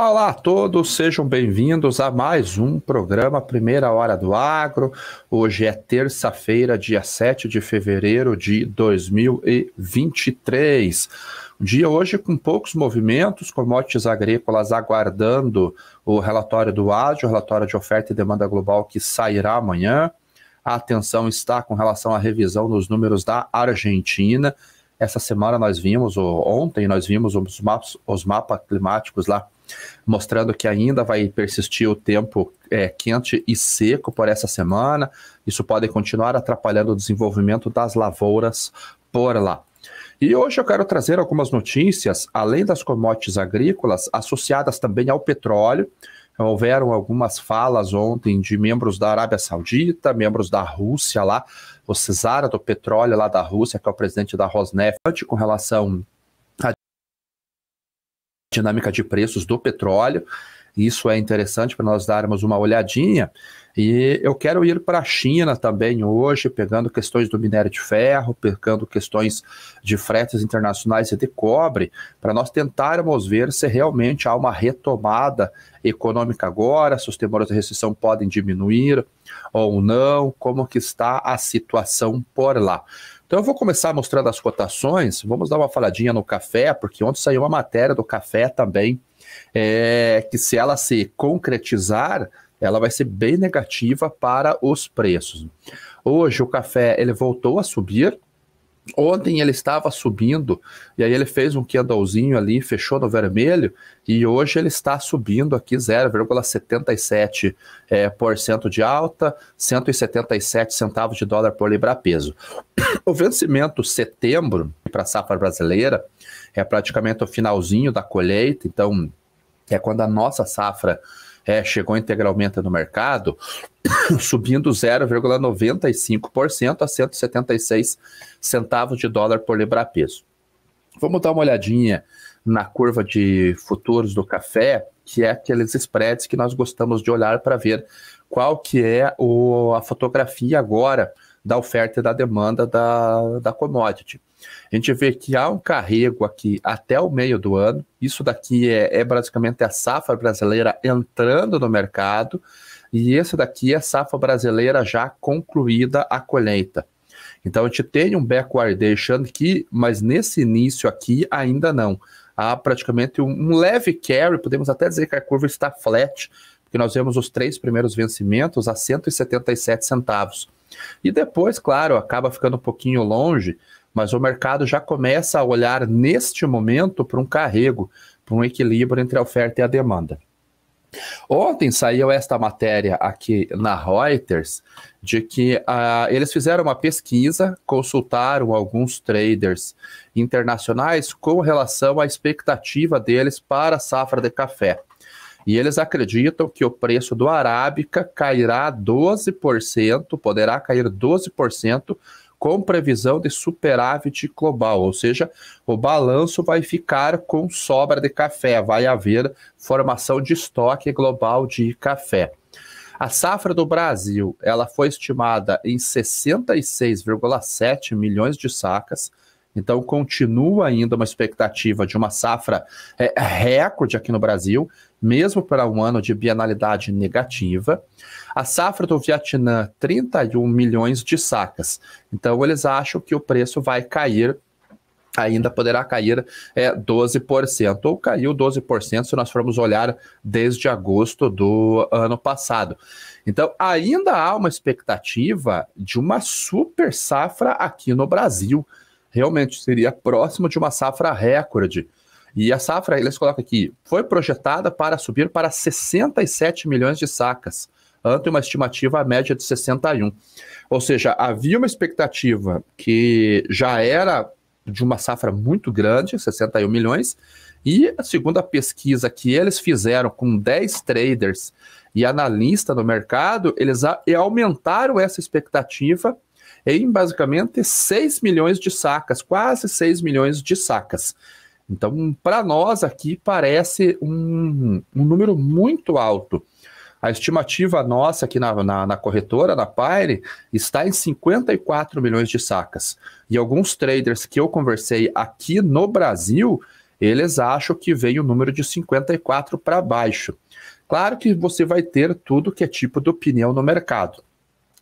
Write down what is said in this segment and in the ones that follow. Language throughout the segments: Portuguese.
Olá a todos, sejam bem-vindos a mais um programa Primeira Hora do Agro. Hoje é terça-feira, dia 7 de fevereiro de 2023. Um dia hoje com poucos movimentos, commodities agrícolas aguardando o relatório do ADIO, o relatório de oferta e demanda global que sairá amanhã. A atenção está com relação à revisão dos números da Argentina. Essa semana ontem nós vimos os mapas climáticos lá, mostrando que ainda vai persistir o tempo quente e seco por essa semana. Isso pode continuar atrapalhando o desenvolvimento das lavouras por lá. E hoje eu quero trazer algumas notícias, além das commodities agrícolas, associadas também ao petróleo. Houveram algumas falas ontem de membros da Arábia Saudita, membros da Rússia lá, o Czar do petróleo lá da Rússia, que é o presidente da Rosneft, com relação à dinâmica de preços do petróleo. Isso é interessante para nós darmos uma olhadinha. E eu quero ir para a China também hoje, pegando questões do minério de ferro, pegando questões de fretes internacionais e de cobre, para nós tentarmos ver se realmente há uma retomada econômica agora, se os temores de recessão podem diminuir ou não, como que está a situação por lá. Então eu vou começar mostrando as cotações, vamos dar uma faladinha no café, porque ontem saiu uma matéria do café também, que se ela se concretizar, ela vai ser bem negativa para os preços. Hoje o café ele voltou a subir. Ontem ele estava subindo, e aí ele fez um candlezinho ali, fechou no vermelho, e hoje ele está subindo aqui 0,77% de alta, 177 centavos de dólar por libra-peso. O vencimento setembro para a safra brasileira é praticamente o finalzinho da colheita, então é quando a nossa safra chegou integralmente no mercado, subindo 0,95% a 176 centavos de dólar por libra-peso. Vamos dar uma olhadinha na curva de futuros do café, que é aqueles spreads que nós gostamos de olhar para ver qual que é a fotografia agora da oferta e da demanda da commodity. A gente vê que há um carrego aqui até o meio do ano. Isso daqui é basicamente a safra brasileira entrando no mercado, e esse daqui é a safra brasileira já concluída a colheita. Então a gente tem um backwardation aqui, mas nesse início aqui ainda não. Há praticamente um leve carry, podemos até dizer que a curva está flat, porque nós vemos os 3 primeiros vencimentos a 177 centavos. E depois, claro, acaba ficando um pouquinho longe, mas o mercado já começa a olhar neste momento para um carrego, para um equilíbrio entre a oferta e a demanda. Ontem saiu esta matéria aqui na Reuters, de que eles fizeram uma pesquisa, consultaram alguns traders internacionais com relação à expectativa deles para a safra de café. E eles acreditam que o preço do Arábica cairá 12%, poderá cair 12%, com previsão de superávit global, ou seja, o balanço vai ficar com sobra de café, vai haver formação de estoque global de café. A safra do Brasil, ela foi estimada em 66,7 milhões de sacas, então continua ainda uma expectativa de uma safra recorde aqui no Brasil, mesmo para um ano de bienalidade negativa. A safra do Vietnã, 31 milhões de sacas. Então eles acham que o preço vai cair, ainda poderá cair 12%, ou caiu 12% se nós formos olhar desde agosto do ano passado. Então ainda há uma expectativa de uma super safra aqui no Brasil. Realmente seria próximo de uma safra recorde. E a safra, eles colocam aqui, foi projetada para subir para 67 milhões de sacas, ante uma estimativa média de 61. Ou seja, havia uma expectativa que já era de uma safra muito grande, 61 milhões, e segundo a pesquisa que eles fizeram com 10 traders e analistas no mercado, eles aumentaram essa expectativa em basicamente 6 milhões de sacas, quase 6 milhões de sacas. Então, para nós aqui parece um número muito alto. A estimativa nossa aqui na corretora, na Pire, está em 54 milhões de sacas. E alguns traders que eu conversei aqui no Brasil, eles acham que veio o número de 54 para baixo. Claro que você vai ter tudo que é tipo de opinião no mercado.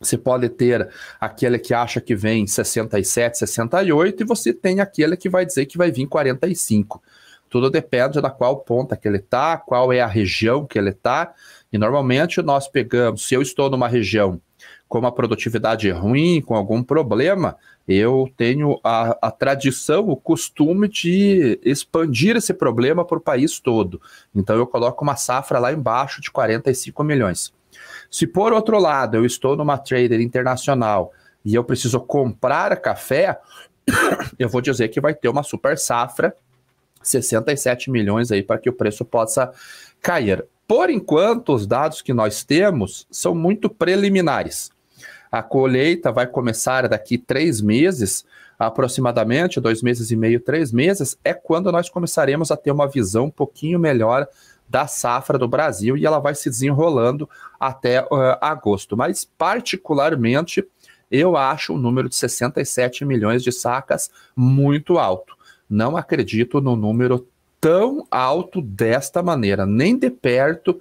Você pode ter aquele que acha que vem 67, 68 e você tem aquele que vai dizer que vai vir 45. Tudo depende da qual ponta que ele está, qual é a região que ele está. E normalmente nós pegamos, se eu estou numa região com uma produtividade ruim, com algum problema, eu tenho a tradição, o costume de expandir esse problema para o país todo. Então eu coloco uma safra lá embaixo de 45 milhões. Se por outro lado eu estou numa trader internacional e eu preciso comprar café, eu vou dizer que vai ter uma super safra, 67 milhões aí para que o preço possa cair. Por enquanto, os dados que nós temos são muito preliminares. A colheita vai começar daqui 3 meses, aproximadamente 2 meses e meio, 3 meses, é quando nós começaremos a ter uma visão um pouquinho melhor da safra do Brasil e ela vai se desenrolando até agosto. Mas, particularmente, eu acho o número de 67 milhões de sacas muito alto. Não acredito no número tão alto desta maneira, nem de perto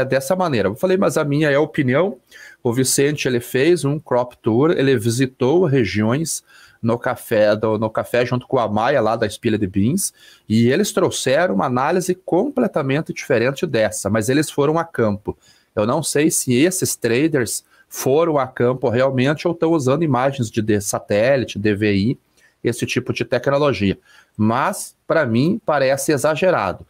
dessa maneira. Eu falei, mas a minha é a opinião. O Vicente, ele fez um crop tour, ele visitou regiões no café junto com a Maia lá da Espilha de Beans, e eles trouxeram uma análise completamente diferente dessa, mas eles foram a campo. Eu não sei se esses traders foram a campo realmente ou estão usando imagens de satélite, DVI, esse tipo de tecnologia. Mas, para mim, parece exagerado.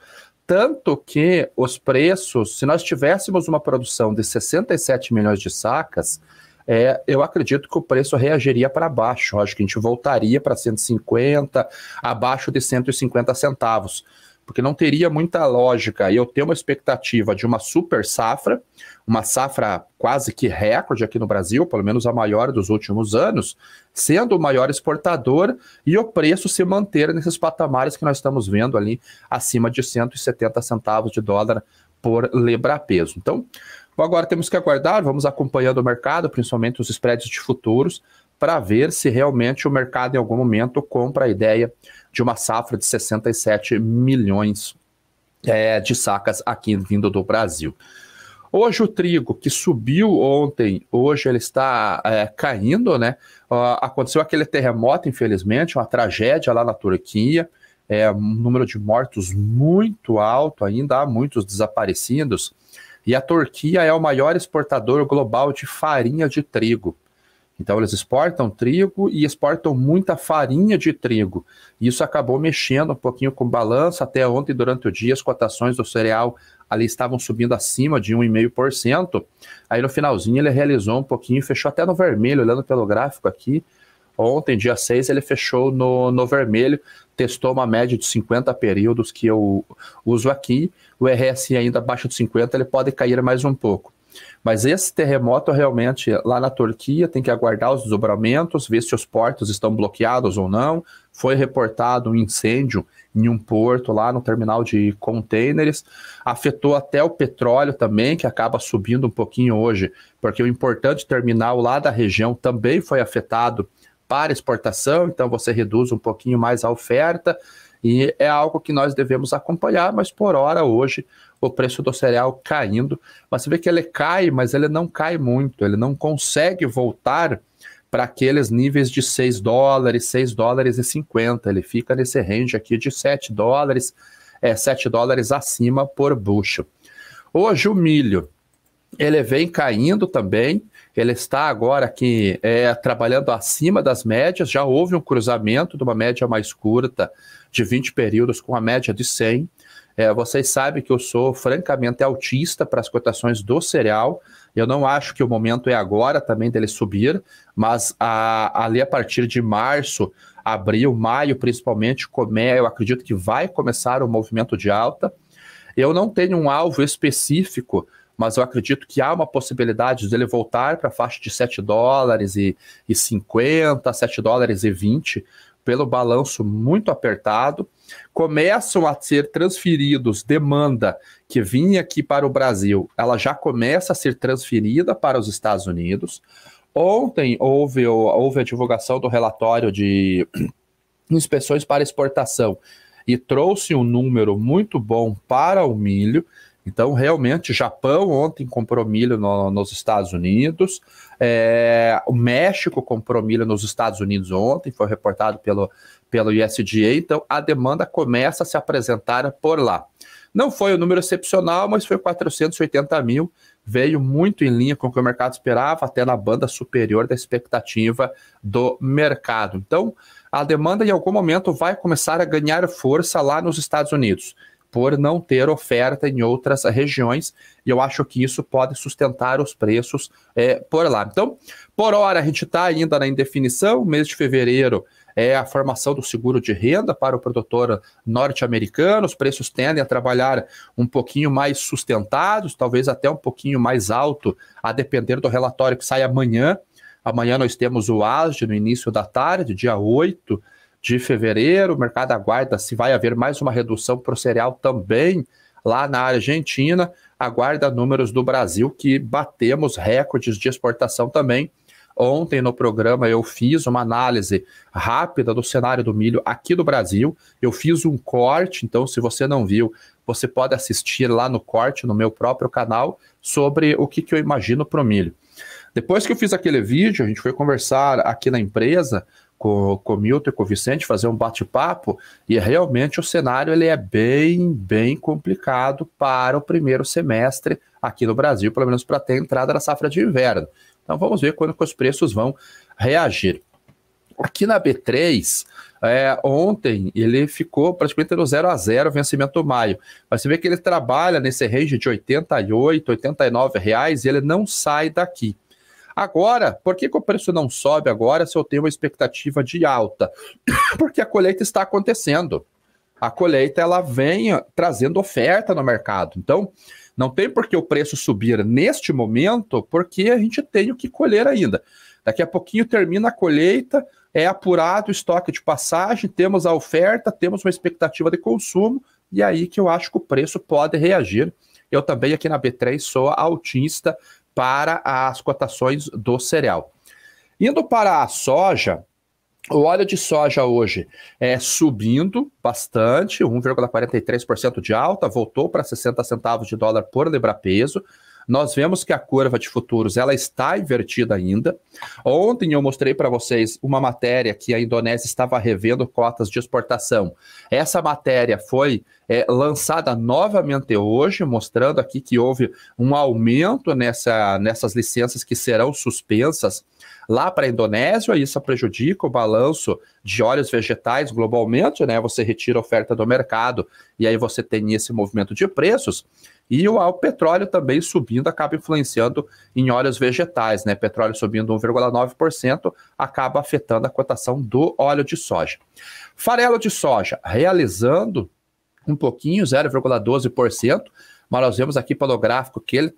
Tanto que os preços, se nós tivéssemos uma produção de 67 milhões de sacas, eu acredito que o preço reagiria para baixo. Acho que a gente voltaria para 150, abaixo de 150 centavos. Porque não teria muita lógica eu ter uma expectativa de uma super safra, uma safra quase que recorde aqui no Brasil, pelo menos a maior dos últimos anos, sendo o maior exportador e o preço se manter nesses patamares que nós estamos vendo ali, acima de 170 centavos de dólar por libra-peso. Então, agora temos que aguardar, vamos acompanhando o mercado, principalmente os spreads de futuros, para ver se realmente o mercado em algum momento compra a ideia de uma safra de 67 milhões de sacas aqui vindo do Brasil. Hoje o trigo que subiu ontem, hoje ele está caindo, né? Aconteceu aquele terremoto, infelizmente, uma tragédia lá na Turquia, um número de mortos muito alto ainda, há muitos desaparecidos, e a Turquia é o maior exportador global de farinha de trigo. Então eles exportam trigo e exportam muita farinha de trigo. Isso acabou mexendo um pouquinho com o balanço. Até ontem, durante o dia, as cotações do cereal ali estavam subindo acima de 1,5%. Aí no finalzinho ele realizou um pouquinho, fechou até no vermelho, olhando pelo gráfico aqui. Ontem, dia 6, ele fechou no vermelho, testou uma média de 50 períodos que eu uso aqui. O RSI ainda abaixo de 50, ele pode cair mais um pouco. Mas esse terremoto realmente lá na Turquia tem que aguardar os desdobramentos, ver se os portos estão bloqueados ou não. Foi reportado um incêndio em um porto lá no terminal de contêineres. Afetou até o petróleo também, que acaba subindo um pouquinho hoje, porque o importante terminal lá da região também foi afetado para exportação, então você reduz um pouquinho mais a oferta. E é algo que nós devemos acompanhar, mas por hora hoje o preço do cereal caindo, mas você vê que ele cai, mas ele não cai muito, ele não consegue voltar para aqueles níveis de 6 dólares, 6 dólares e 50, ele fica nesse range aqui de 7 dólares, 7 dólares acima por bushel. Hoje o milho, ele vem caindo também, ele está agora aqui trabalhando acima das médias, já houve um cruzamento de uma média mais curta de 20 períodos com a média de 100. Vocês sabem que eu sou francamente altista para as cotações do cereal, eu não acho que o momento é agora também dele subir, mas ali a partir de março, abril, maio principalmente, eu acredito que vai começar o movimento de alta. Eu não tenho um alvo específico, mas eu acredito que há uma possibilidade dele voltar para a faixa de 7 dólares e 50, 7 dólares e 20, pelo balanço muito apertado. Começam a ser transferidos demanda que vinha aqui para o Brasil, ela já começa a ser transferida para os Estados Unidos. Ontem houve a divulgação do relatório de inspeções para exportação. e trouxe um número muito bom para o milho. Então, realmente, Japão ontem comprou milho nos Estados Unidos, o México comprou milho nos Estados Unidos ontem, foi reportado pelo USDA, então a demanda começa a se apresentar por lá. Não foi um número excepcional, mas foi 480 mil, veio muito em linha com o que o mercado esperava, até na banda superior da expectativa do mercado. Então, a demanda em algum momento vai começar a ganhar força lá nos Estados Unidos, por não ter oferta em outras regiões, e eu acho que isso pode sustentar os preços por lá. Então, por hora, a gente está ainda na indefinição. Mês de fevereiro é a formação do seguro de renda para o produtor norte-americano, os preços tendem a trabalhar um pouquinho mais sustentados, talvez até um pouquinho mais alto, a depender do relatório que sai amanhã. Amanhã nós temos o ASD no início da tarde, dia 8 de fevereiro, o mercado aguarda se vai haver mais uma redução para o cereal também lá na Argentina, aguarda números do Brasil, que batemos recordes de exportação também. Ontem no programa eu fiz uma análise rápida do cenário do milho aqui do Brasil, eu fiz um corte, então se você não viu, você pode assistir lá no corte, no meu próprio canal, sobre o que eu imagino para o milho. Depois que eu fiz aquele vídeo, a gente foi conversar aqui na empresa, com o Milton e com o Vicente, fazer um bate-papo, e realmente o cenário ele é bem complicado para o primeiro semestre aqui no Brasil, pelo menos para ter entrada na safra de inverno. Então vamos ver quando que os preços vão reagir. Aqui na B3, ontem ele ficou praticamente no 0 a 0, vencimento maio. Mas você vê que ele trabalha nesse range de R$ 88, R$ 89 reais, e ele não sai daqui. Agora, por que o preço não sobe agora se eu tenho uma expectativa de alta? Porque a colheita está acontecendo. A colheita ela vem trazendo oferta no mercado. Então, não tem por que o preço subir neste momento, porque a gente tem o que colher ainda. Daqui a pouquinho termina a colheita, é apurado o estoque de passagem, temos a oferta, temos uma expectativa de consumo, e aí que eu acho que o preço pode reagir. Eu também aqui na B3 sou altista para as cotações do cereal. Indo para a soja, o óleo de soja hoje subindo bastante, 1,43% de alta, voltou para 60 centavos de dólar por libra-peso. Nós vemos que a curva de futuros ela está invertida ainda. Ontem eu mostrei para vocês uma matéria que a Indonésia estava revendo cotas de exportação. Essa matéria foi lançada novamente hoje, mostrando aqui que houve um aumento nessas licenças que serão suspensas lá para a Indonésia. Isso prejudica o balanço de óleos vegetais globalmente, né? Você retira a oferta do mercado e aí você tem esse movimento de preços. E o petróleo também subindo acaba influenciando em óleos vegetais, né? Petróleo subindo 1,9% acaba afetando a cotação do óleo de soja. Farelo de soja realizando um pouquinho, 0,12%, mas nós vemos aqui pelo gráfico que ele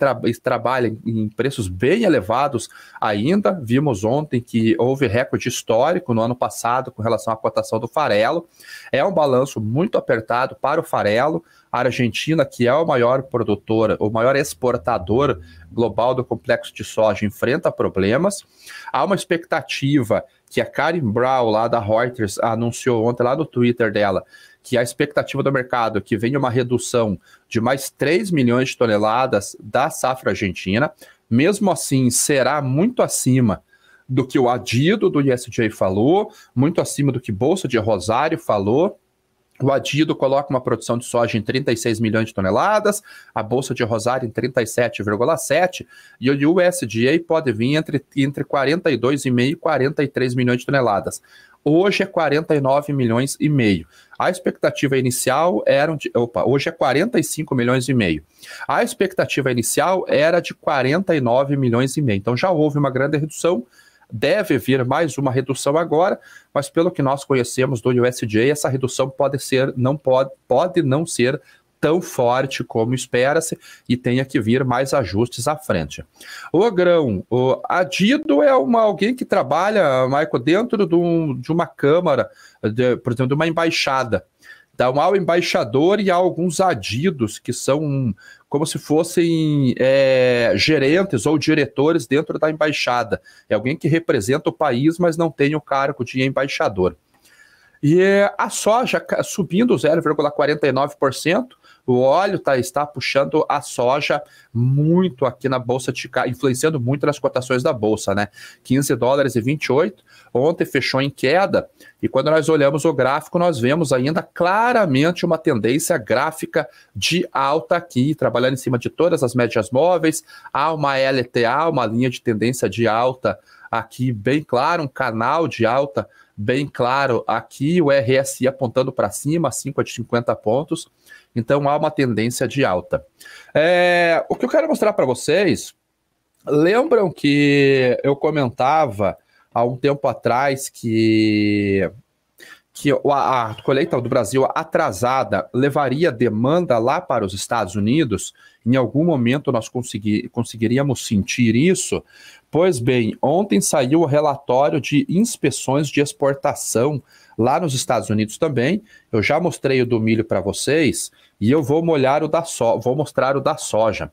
trabalha em preços bem elevados ainda. Vimos ontem que houve recorde histórico no ano passado com relação à cotação do farelo. É um balanço muito apertado para o farelo. A Argentina, que é o maior produtor, o maior exportador global do complexo de soja, enfrenta problemas. Há uma expectativa que a Karen Brown, lá da Reuters, anunciou ontem lá no Twitter dela, que a expectativa do mercado é que venha uma redução de mais 3 milhões de toneladas da safra argentina. Mesmo assim, será muito acima do que o adido do USDA falou, muito acima do que Bolsa de Rosário falou. O adido coloca uma produção de soja em 36 milhões de toneladas, a Bolsa de Rosário em 37,7, e o USDA pode vir entre 42,5 e 43 milhões de toneladas. Hoje é 49 milhões e meio. A expectativa inicial hoje é 45 milhões e meio. A expectativa inicial era de 49 milhões e meio. Então já houve uma grande redução. Deve vir mais uma redução agora, mas pelo que nós conhecemos do USDA, essa redução pode não ser tão forte como espera-se e tenha que vir mais ajustes à frente. O grão, o adido é alguém que trabalha, Michael, dentro de uma câmara, por exemplo, de uma embaixada. Então, há o embaixador e há alguns adidos que são como se fossem gerentes ou diretores dentro da embaixada. É alguém que representa o país, mas não tem o cargo de embaixador. E a soja subindo 0,49%, o óleo está puxando a soja muito aqui na Bolsa de Chicago, influenciando muito nas cotações da Bolsa, né? 15 dólares e 28, ontem fechou em queda, e quando nós olhamos o gráfico, nós vemos ainda claramente uma tendência gráfica de alta aqui, trabalhando em cima de todas as médias móveis, há uma LTA, uma linha de tendência de alta aqui bem claro, um canal de alta bem claro aqui, o RSI apontando para cima, acima de 50 pontos, então há uma tendência de alta. O que eu quero mostrar para vocês, lembram que eu comentava há um tempo atrás que a colheita do Brasil atrasada levaria demanda lá para os Estados Unidos? Em algum momento nós conseguiríamos sentir isso? Pois bem, ontem saiu o relatório de inspeções de exportação lá nos Estados Unidos também. Eu já mostrei o do milho para vocês e eu vou mostrar o da soja.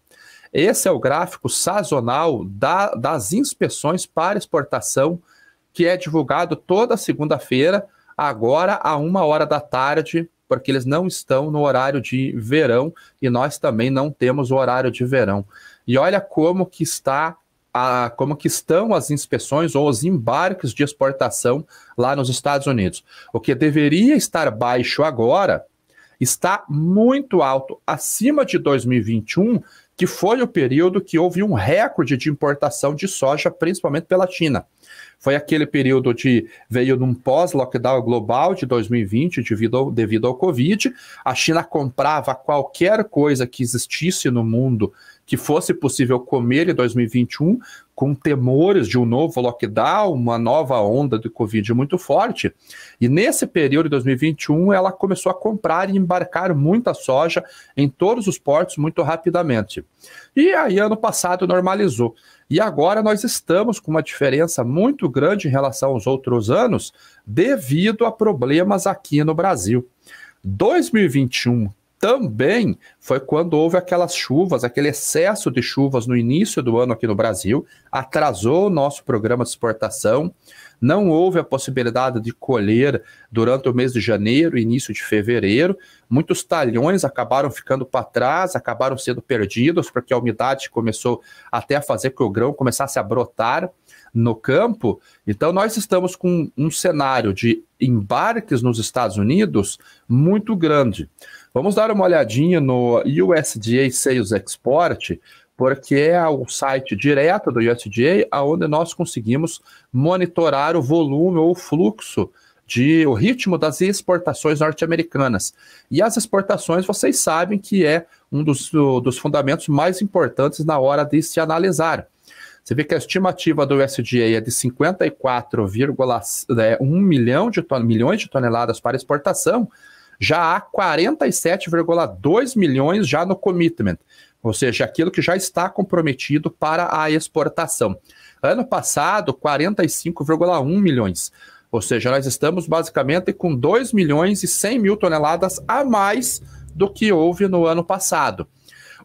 Esse é o gráfico sazonal das inspeções para exportação, que é divulgado toda segunda-feira, agora a 1h da tarde, porque eles não estão no horário de verão e nós também não temos o horário de verão. E olha como que estão as inspeções ou os embarques de exportação lá nos Estados Unidos. O que deveria estar baixo agora está muito alto, acima de 2021, que foi o período que houve um recorde de importação de soja, principalmente pela China. Foi aquele período veio num pós-lockdown global de 2020, devido ao Covid. A China comprava qualquer coisa que existisse no mundo que fosse possível comer em 2021, com temores de um novo lockdown, uma nova onda de Covid muito forte. E nesse período de 2021, ela começou a comprar e embarcar muita soja em todos os portos muito rapidamente. E aí, ano passado, normalizou. E agora nós estamos com uma diferença muito grande em relação aos outros anos, devido a problemas aqui no Brasil. 2021 também foi quando houve aquelas chuvas, aquele excesso de chuvas no início do ano aqui no Brasil, atrasou o nosso programa de exportação, não houve a possibilidade de colher durante o mês de janeiro, início de fevereiro, muitos talhões acabaram ficando para trás, acabaram sendo perdidos, porque a umidade começou até a fazer que o grão começasse a brotar no campo. Então nós estamos com um cenário de embarques nos Estados Unidos muito grande. Vamos dar uma olhadinha no USDA Sales Export, porque é o site direto do USDA onde nós conseguimos monitorar o volume ou o fluxo, o ritmo das exportações norte-americanas. E as exportações, vocês sabem que é um dos fundamentos mais importantes na hora de se analisar. Você vê que a estimativa do USDA é de 54,1 milhões de toneladas para exportação, já há 47,2 milhões já no commitment, ou seja, aquilo que já está comprometido para a exportação. Ano passado, 45,1 milhões, ou seja, nós estamos basicamente com 2 milhões e 100 mil toneladas a mais do que houve no ano passado.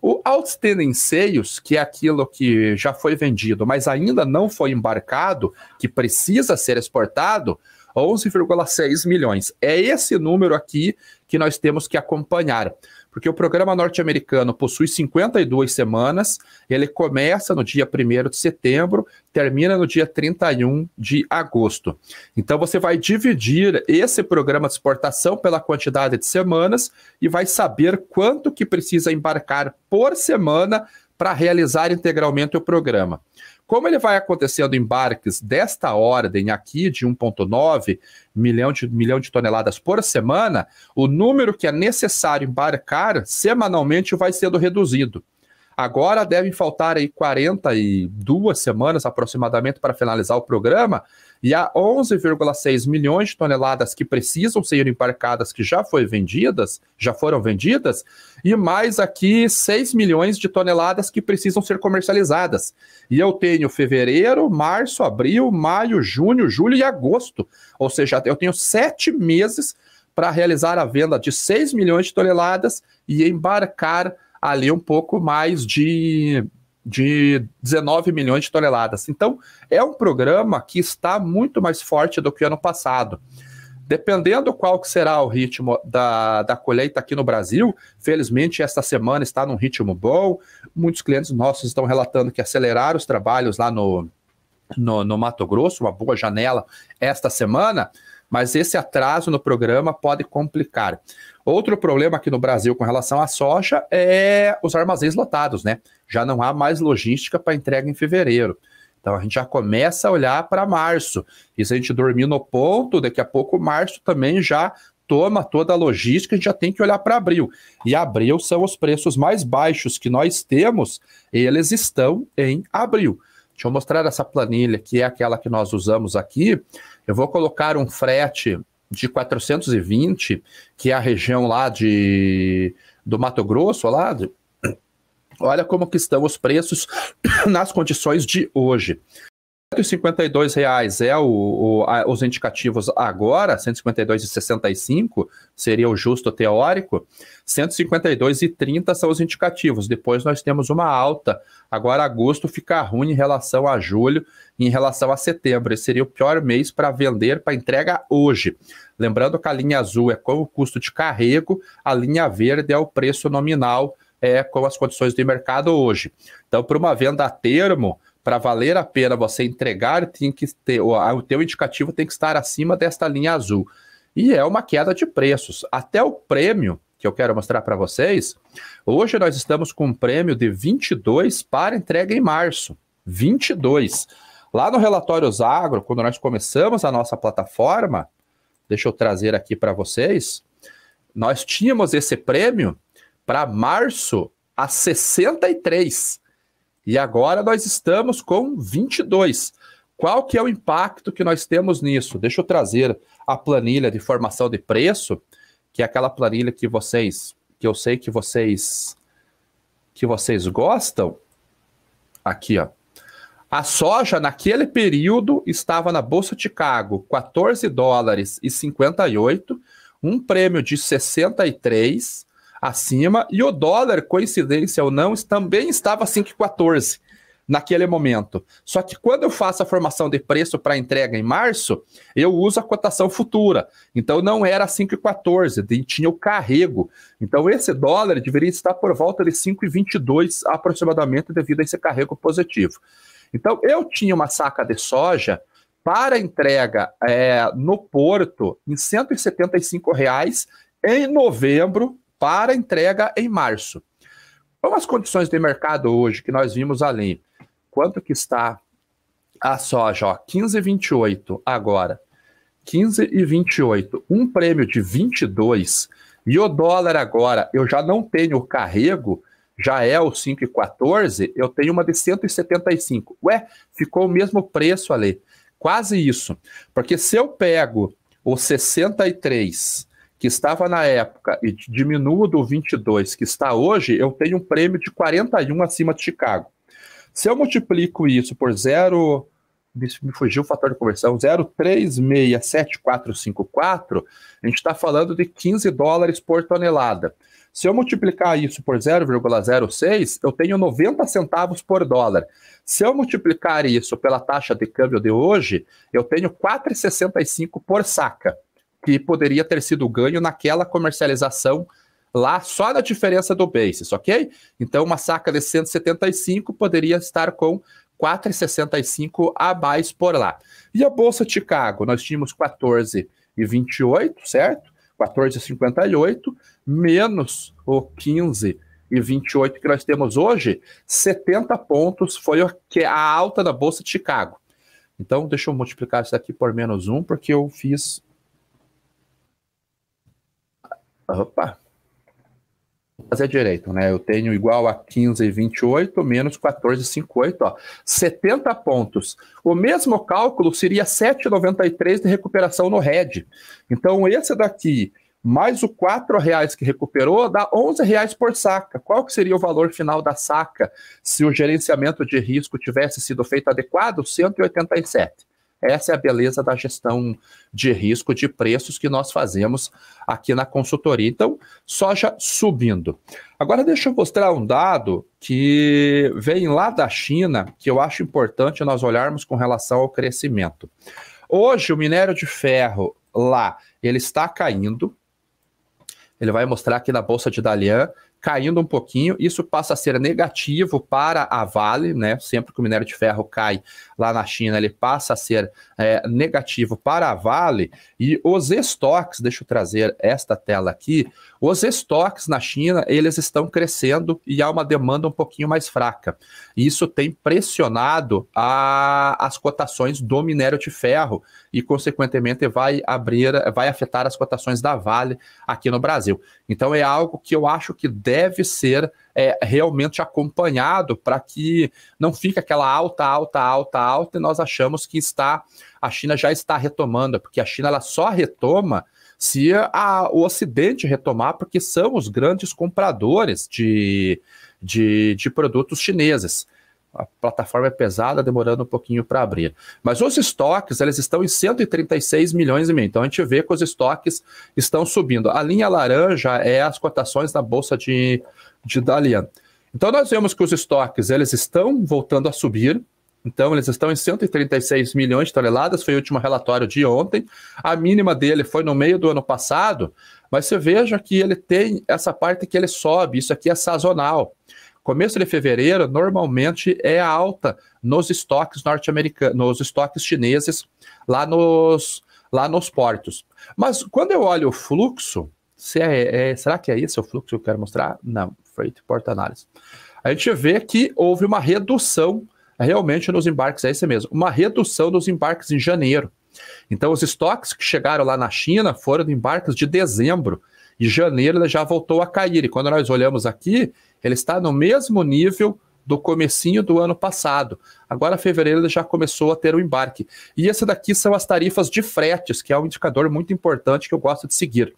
O outstanding sales, que é aquilo que já foi vendido, mas ainda não foi embarcado, que precisa ser exportado, 11,6 milhões. É esse número aqui que nós temos que acompanhar, porque o programa norte-americano possui 52 semanas, ele começa no dia 1º de setembro, termina no dia 31 de agosto. Então você vai dividir esse programa de exportação pela quantidade de semanas e vai saber quanto que precisa embarcar por semana para realizar integralmente o programa. Como ele vai acontecendo embarques desta ordem aqui, de 1,9 milhão de toneladas por semana, o número que é necessário embarcar semanalmente vai sendo reduzido. Agora devem faltar aí 42 semanas aproximadamente para finalizar o programa, e há 11,6 milhões de toneladas que precisam ser embarcadas, que já foram vendidas, e mais aqui 6 milhões de toneladas que precisam ser comercializadas. E eu tenho fevereiro, março, abril, maio, junho, julho e agosto. Ou seja, eu tenho 7 meses para realizar a venda de 6 milhões de toneladas e embarcar ali um pouco mais de 19 milhões de toneladas. Então, é um programa que está muito mais forte do que ano passado. Dependendo qual que será o ritmo da colheita aqui no Brasil, felizmente esta semana está num ritmo bom, muitos clientes nossos estão relatando que aceleraram os trabalhos lá no Mato Grosso, uma boa janela esta semana, mas esse atraso no programa pode complicar. Outro problema aqui no Brasil com relação à soja é os armazéns lotados, né? Já não há mais logística para entrega em fevereiro. Então a gente já começa a olhar para março. E se a gente dormir no ponto, daqui a pouco março também já toma toda a logística, a gente já tem que olhar para abril. E abril são os preços mais baixos que nós temos, eles estão em abril. Deixa eu mostrar essa planilha, que é aquela que nós usamos aqui. Eu vou colocar um frete de 420, que é a região lá do Mato Grosso, olha como que estão os preços nas condições de hoje. R$ 152 é os indicativos agora, 152,65 seria o justo teórico, 152,30 são os indicativos. Depois nós temos uma alta. Agora agosto fica ruim em relação a julho e em relação a setembro. Esse seria o pior mês para vender, para entrega hoje. Lembrando que a linha azul é com o custo de carrego, a linha verde é o preço nominal com as condições de mercado hoje. Então, para uma venda a termo, para valer a pena você entregar, tem que ter, o teu indicativo tem que estar acima desta linha azul. E é uma queda de preços. Até o prêmio, que eu quero mostrar para vocês, hoje nós estamos com um prêmio de 22 para entrega em março. 22. Lá no Relatórios Agro, quando nós começamos a nossa plataforma, deixa eu trazer aqui para vocês, nós tínhamos esse prêmio para março a 63. E agora nós estamos com 22. Qual que é o impacto que nós temos nisso? Deixa eu trazer a planilha de formação de preço, que é aquela planilha que eu sei que vocês gostam. Aqui, ó. A soja naquele período estava na Bolsa de Chicago, $14,58, um prêmio de 63 acima, e o dólar, coincidência ou não, também estava 5,14 naquele momento. Só que quando eu faço a formação de preço para entrega em março, eu uso a cotação futura. Então não era 5,14, tinha o carrego. Então esse dólar deveria estar por volta de 5,22 aproximadamente devido a esse carrego positivo. Então eu tinha uma saca de soja para entrega no porto em R$ 175 em novembro, para entrega em março. Com as condições de mercado hoje que nós vimos ali, quanto que está a soja? 15,28 agora, 15,28, um prêmio de 22, e o dólar agora, eu já não tenho o carrego, já é o 5,14, eu tenho uma de 175. Ué, ficou o mesmo preço ali, quase isso, porque se eu pego o 63 que estava na época, e diminuo do 22, que está hoje, eu tenho um prêmio de 41 acima de Chicago. Se eu multiplico isso por me fugiu o fator de conversão, 0,367454, a gente está falando de $15 por tonelada. Se eu multiplicar isso por 0,06, eu tenho 90 centavos por dólar. Se eu multiplicar isso pela taxa de câmbio de hoje, eu tenho 4,65 por saca, que poderia ter sido ganho naquela comercialização lá só na diferença do basis, ok? Então uma saca de 175 poderia estar com 4,65 a mais por lá. E a Bolsa de Chicago, nós tínhamos 14,28, certo? 14,58, menos o 15,28 que nós temos hoje, 70 pontos foi a alta da Bolsa de Chicago. Então deixa eu multiplicar isso aqui por menos 1, porque eu fiz... Opa, vou fazer direito, né? Eu tenho igual a 15,28 menos 14,58, ó, 70 pontos. O mesmo cálculo seria 7,93 de recuperação no RED. Então, esse daqui, mais o R$4 que recuperou, dá R$11 por saca. Qual que seria o valor final da saca se o gerenciamento de risco tivesse sido feito adequado? 187. Essa é a beleza da gestão de risco de preços que nós fazemos aqui na consultoria. Então, soja subindo. Agora, deixa eu mostrar um dado que vem lá da China, que eu acho importante nós olharmos com relação ao crescimento. Hoje, o minério de ferro lá, ele está caindo. Ele vai mostrar aqui na Bolsa de Dalian, caindo um pouquinho, isso passa a ser negativo para a Vale, né? Sempre que o minério de ferro cai lá na China, ele passa a ser negativo para a Vale, e os estoques, deixa eu trazer esta tela aqui, os estoques na China, eles estão crescendo e há uma demanda um pouquinho mais fraca. Isso tem pressionado as cotações do minério de ferro e, consequentemente, vai afetar as cotações da Vale aqui no Brasil. Então é algo que eu acho que deve ser realmente acompanhado para que não fique aquela alta, e nós achamos que a China já está retomando, porque a China ela só retoma se o Ocidente retomar, porque são os grandes compradores de produtos chineses. A plataforma é pesada, demorando um pouquinho para abrir. Mas os estoques, eles estão em 136 milhões e meio. Então a gente vê que os estoques estão subindo. A linha laranja é as cotações da Bolsa de Dalian. Então nós vemos que os estoques, eles estão voltando a subir. Então eles estão em 136 milhões de toneladas, foi o último relatório de ontem. A mínima dele foi no meio do ano passado, mas você veja que ele tem essa parte que ele sobe, isso aqui é sazonal. Começo de fevereiro, normalmente é alta nos estoques norte-americanos, nos estoques chineses, lá nos portos. Mas quando eu olho o fluxo, será que é esse o fluxo que eu quero mostrar? Não, Freight Port Analysis. A gente vê que houve uma redução realmente nos embarques, é esse mesmo, uma redução dos embarques em janeiro. Então os estoques que chegaram lá na China foram de embarques de dezembro, e janeiro ele já voltou a cair, e quando nós olhamos aqui, ele está no mesmo nível do comecinho do ano passado. Agora, fevereiro, ele já começou a ter o embarque. E esse daqui são as tarifas de fretes, que é um indicador muito importante que eu gosto de seguir.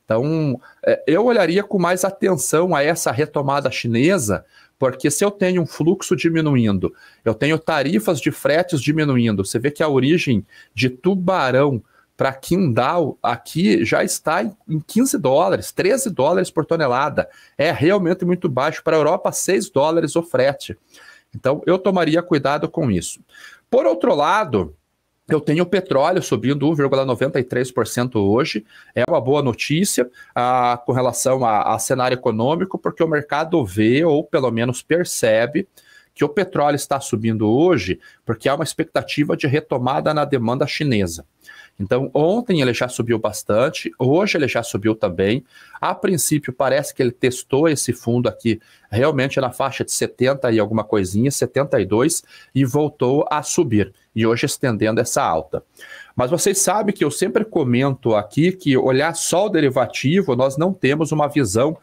Então, eu olharia com mais atenção a essa retomada chinesa, porque se eu tenho um fluxo diminuindo, eu tenho tarifas de fretes diminuindo, você vê que a origem de Tubarão para Qingdao aqui já está em 15 dólares, 13 dólares por tonelada. É realmente muito baixo. Para a Europa, 6 dólares o frete. Então, eu tomaria cuidado com isso. Por outro lado, eu tenho o petróleo subindo 1,93% hoje. É uma boa notícia com relação a cenário econômico, porque o mercado vê, ou pelo menos percebe, que o petróleo está subindo hoje porque há uma expectativa de retomada na demanda chinesa. Então, ontem ele já subiu bastante, hoje ele já subiu também. A princípio, parece que ele testou esse fundo aqui realmente na faixa de 70 e alguma coisinha, 72, e voltou a subir. E hoje estendendo essa alta. Mas vocês sabem que eu sempre comento aqui que olhar só o derivativo, nós não temos uma visão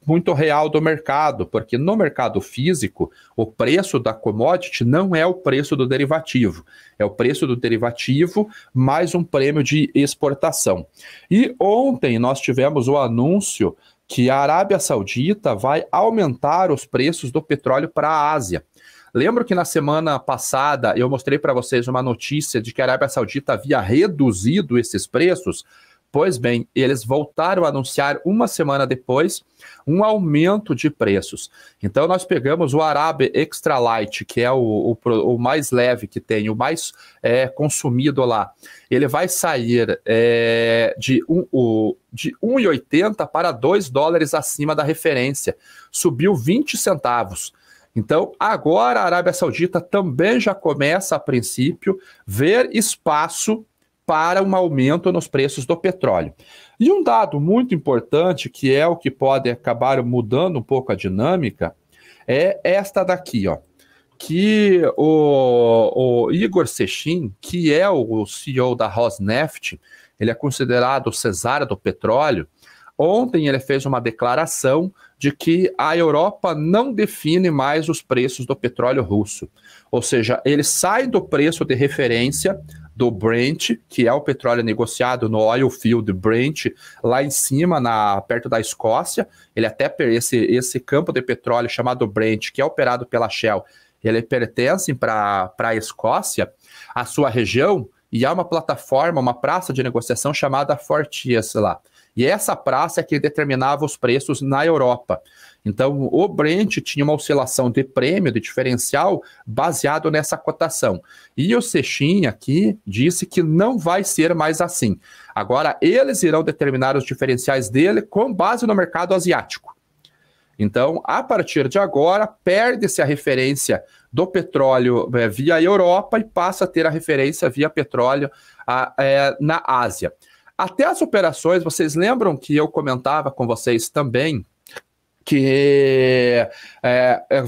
muito real do mercado, porque no mercado físico, o preço da commodity não é o preço do derivativo, é o preço do derivativo mais um prêmio de exportação. E ontem nós tivemos o anúncio que a Arábia Saudita vai aumentar os preços do petróleo para a Ásia. Lembro que na semana passada eu mostrei para vocês uma notícia de que a Arábia Saudita havia reduzido esses preços. Pois bem, eles voltaram a anunciar uma semana depois um aumento de preços. Então nós pegamos o Arabe Extra Light, que é o mais leve que tem, o mais consumido lá. Ele vai sair de 1,80 para 2 dólares acima da referência. Subiu 20 centavos. Então, agora a Arábia Saudita também já começa, a princípio, ver espaço para um aumento nos preços do petróleo. E um dado muito importante, que é o que pode acabar mudando um pouco a dinâmica, é esta daqui, ó, que o Igor Sechin, que é o CEO da Rosneft, ele é considerado o Cesar do petróleo. Ontem ele fez uma declaração de que a Europa não define mais os preços do petróleo russo. Ou seja, ele sai do preço de referência do Brent, que é o petróleo negociado no Oil Field Brent, lá em cima, perto da Escócia. Ele até esse campo de petróleo chamado Brent, que é operado pela Shell, ele pertence para a Escócia, a sua região, e há uma plataforma, uma praça de negociação chamada Forties lá. E essa praça é que determinava os preços na Europa. Então, o Brent tinha uma oscilação de prêmio, de diferencial, baseado nessa cotação. E o Sechin aqui disse que não vai ser mais assim. Agora, eles irão determinar os diferenciais dele com base no mercado asiático. Então, a partir de agora, perde-se a referência do petróleo via Europa e passa a ter a referência via petróleo na Ásia. Até as operações, vocês lembram que eu comentava com vocês também que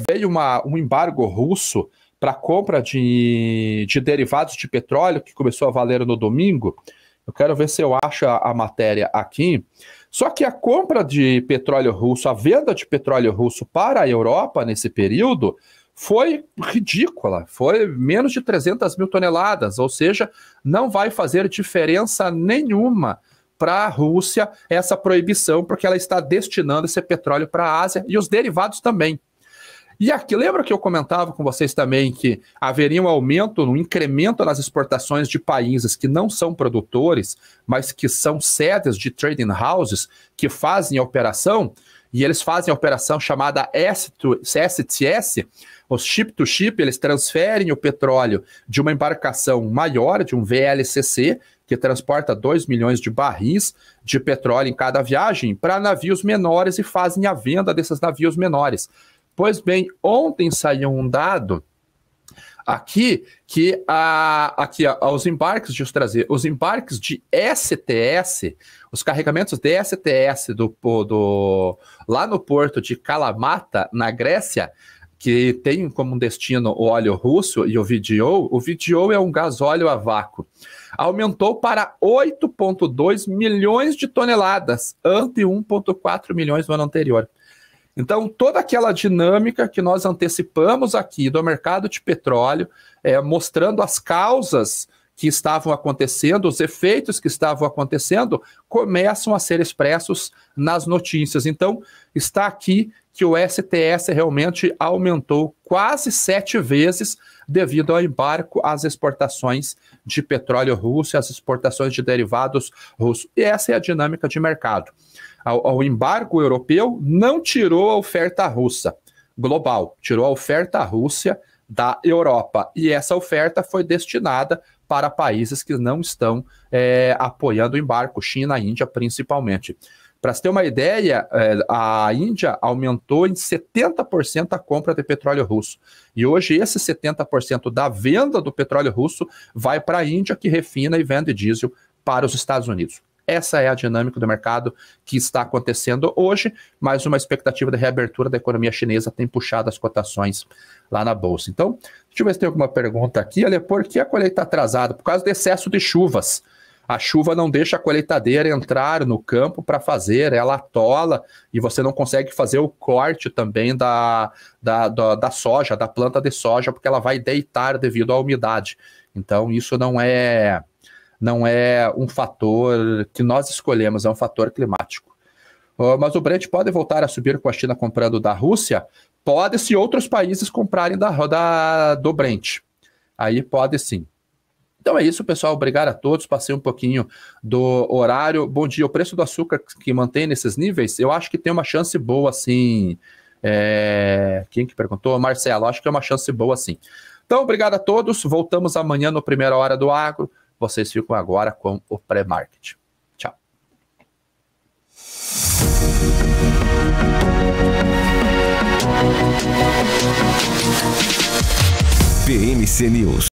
veio um embargo russo para compra de derivados de petróleo, que começou a valer no domingo. Eu quero ver se eu acho a matéria aqui. Só que a compra de petróleo russo, a venda de petróleo russo para a Europa nesse período foi ridícula, foi menos de 300 mil toneladas, ou seja, não vai fazer diferença nenhuma para a Rússia essa proibição, porque ela está destinando esse petróleo para a Ásia e os derivados também. E aqui, lembra que eu comentava com vocês também que haveria um aumento, um incremento nas exportações de países que não são produtores, mas que são sedes de trading houses que fazem a operação, e eles fazem a operação chamada STS, os ship-to-ship, eles transferem o petróleo de uma embarcação maior, de um VLCC, que transporta 2 milhões de barris de petróleo em cada viagem, para navios menores e fazem a venda desses navios menores. Pois bem, ontem saiu um dado aqui que os embarques, deixa eu trazer, os embarques de STS, os carregamentos de STS lá no porto de Kalamata, na Grécia, que tem como destino o óleo russo e o VGO é um gasóleo a vácuo, aumentou para 8,2 milhões de toneladas, ante 1,4 milhões no ano anterior. Então, toda aquela dinâmica que nós antecipamos aqui do mercado de petróleo, mostrando as causas que estavam acontecendo, os efeitos que estavam acontecendo, começam a ser expressos nas notícias. Então, está aqui que o STS realmente aumentou quase 7 vezes devido ao embargo às exportações de petróleo russo e às exportações de derivados russos. E essa é a dinâmica de mercado. O embargo europeu não tirou a oferta russa global, tirou a oferta Rússia da Europa. E essa oferta foi destinada para países que não estão apoiando o embargo, China e Índia principalmente. Para você ter uma ideia, a Índia aumentou em 70% a compra de petróleo russo. E hoje esse 70% da venda do petróleo russo vai para a Índia, que refina e vende diesel para os Estados Unidos. Essa é a dinâmica do mercado que está acontecendo hoje, mas uma expectativa de reabertura da economia chinesa tem puxado as cotações lá na Bolsa. Então, deixa eu ver se tem alguma pergunta aqui. Olha, por que a colheita está atrasada? Por causa do excesso de chuvas. A chuva não deixa a colheitadeira entrar no campo para fazer, ela atola e você não consegue fazer o corte também da soja, da planta de soja, porque ela vai deitar devido à umidade. Então, isso não é um fator que nós escolhemos, é um fator climático. Mas o Brent pode voltar a subir com a China comprando da Rússia? Pode, se outros países comprarem do Brent. Aí pode sim. Então é isso, pessoal. Obrigado a todos. Passei um pouquinho do horário. Bom dia. O preço do açúcar que mantém nesses níveis, eu acho que tem uma chance boa, sim. Quem que perguntou? Marcelo. Acho que é uma chance boa, sim. Então, obrigado a todos. Voltamos amanhã no Primeira Hora do Agro. Vocês ficam agora com o pré-market. Tchau. PMC News.